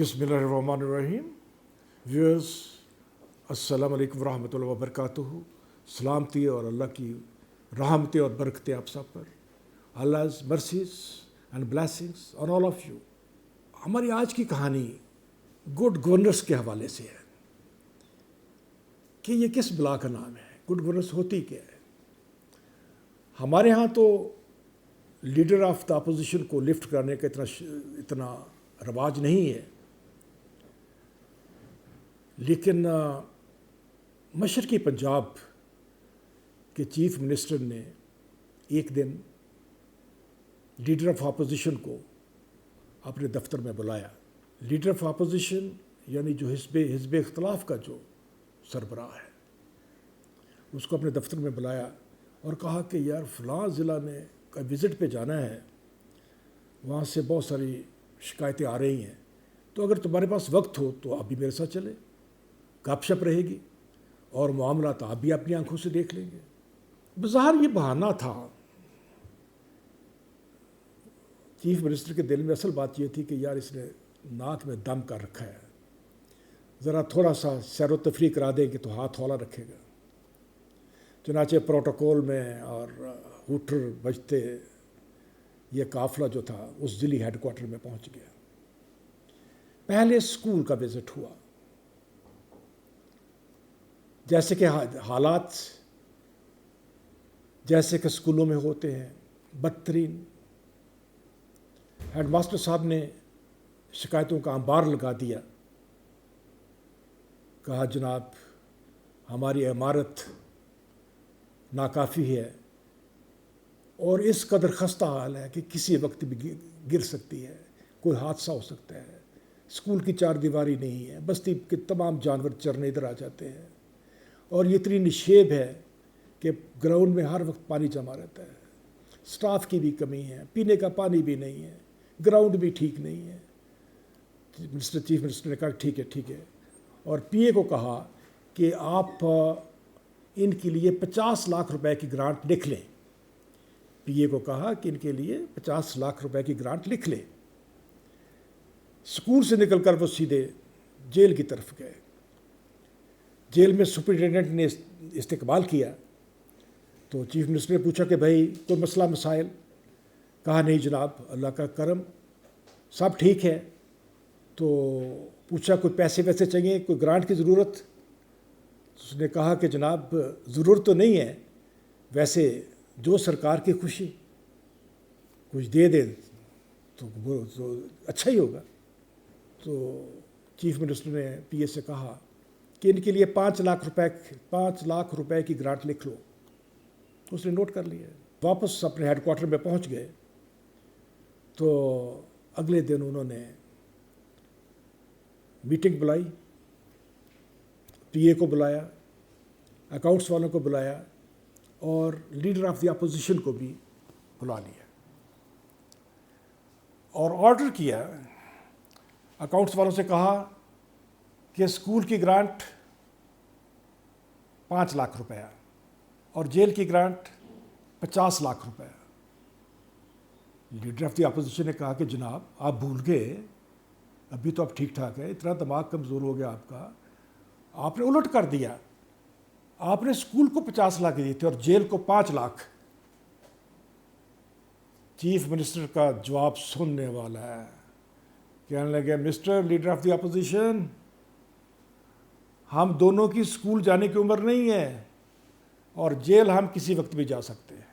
बिस्मिल्लाहिर्रहमानिर्रहीम। व्यूअर्स, अस्सलाम वालेकुम रहमतुल्लाहि व बरकातुहू। सलामती और अल्लाह की रहमतें और बरकतें आप सब पर। Allah's mercies and blessings on all of you। हमारी आज की कहानी गुड गवर्नेंस के हवाले से है कि ये किस बला का नाम है, गुड गवर्नेंस होती क्या है। हमारे यहाँ तो लीडर ऑफ द अपोजिशन को लिफ्ट करने का इतना रवाज नहीं है, लेकिन मशरकी पंजाब के चीफ मिनिस्टर ने एक दिन लीडर ऑफ अपोजिशन को अपने दफ्तर में बुलाया। लीडर ऑफ अपोजिशन यानी जो हिज़्ब इख्तिलाफ का जो सरबराह है, उसको अपने दफ्तर में बुलाया और कहा कि यार फ़लाँ ज़िला में का विज़िट पे जाना है, वहाँ से बहुत सारी शिकायतें आ रही हैं, तो अगर तुम्हारे पास वक्त हो तो आप भी मेरे साथ चले, गपशप रहेगी और मामला तो आप भी अपनी आंखों से देख लेंगे। बज़ाहिर ये बहाना था। चीफ मिनिस्टर के दिल में असल बात ये थी कि यार इसने नाक में दम कर रखा है, ज़रा थोड़ा सा सैर व तफरी करा देंगे तो हाथ हौला रखेगा। चुनाचे प्रोटोकॉल में और हूटर बजते ये काफ़िला जो था उस ज़िली हेडक्वार्टर में पहुंच गया। पहले स्कूल का विज़िट हुआ। जैसे कि हालात जैसे कि स्कूलों में होते हैं, बदतरीन। हेडमास्टर साहब ने शिकायतों का अंबार लगा दिया। कहा जनाब हमारी इमारत नाकाफ़ी है और इस कदर खस्ता हाल है कि किसी वक्त भी गिर सकती है, कोई हादसा हो सकता है। स्कूल की चार दीवारी नहीं है, बस्ती के तमाम जानवर चरने इधर आ जाते हैं और ये इतनी निशेब है कि ग्राउंड में हर वक्त पानी जमा रहता है। स्टाफ की भी कमी है, पीने का पानी भी नहीं है, ग्राउंड भी ठीक नहीं है। चीफ मिनिस्टर ने कहा ठीक है और पीए को कहा कि आप इनके लिए 50 लाख रुपए की ग्रांट लिख लें। पीए को कहा कि इनके लिए 50 लाख रुपए की ग्रांट लिख लें। स्कूल से निकलकर वो सीधे जेल की तरफ गए। जेल में सुपरिटेंडेंट ने इस्तकबाल किया तो चीफ मिनिस्टर ने पूछा कि भाई कोई मसला मसाइल। कहा नहीं जनाब, अल्लाह का करम, सब ठीक है। तो पूछा कोई पैसे वैसे चाहिए, कोई ग्रांट की ज़रूरत। उसने कहा कि जनाब ज़रूरत तो नहीं है, वैसे जो सरकार की खुशी कुछ दे दे तो वो तो अच्छा ही होगा। तो चीफ मिनिस्टर ने पीए से कहा कि इनके लिए 5 लाख रुपए की ग्रांट लिख लो। उसने नोट कर लिया। वापस अपने हेडक्वार्टर में पहुंच गए तो अगले दिन उन्होंने मीटिंग बुलाई, पीए को बुलाया, अकाउंट्स वालों को बुलाया और लीडर ऑफ द अपोजिशन को भी बुला लिया और ऑर्डर किया। अकाउंट्स वालों से कहा कि स्कूल की ग्रांट 5 लाख रुपया और जेल की ग्रांट 50 लाख रुपया। लीडर ऑफ द अपोजिशन ने कहा कि जनाब आप भूल गए, अभी तो आप ठीक ठाक है, इतना दिमाग कमज़ोर हो गया आपका, आपने उलट कर दिया। आपने स्कूल को 50 लाख दिए थे और जेल को 5 लाख। चीफ मिनिस्टर का जवाब सुनने वाला है। कहने लगे mister leader of the opposition, हम दोनों की स्कूल जाने की उम्र नहीं है और जेल हम किसी वक्त भी जा सकते हैं।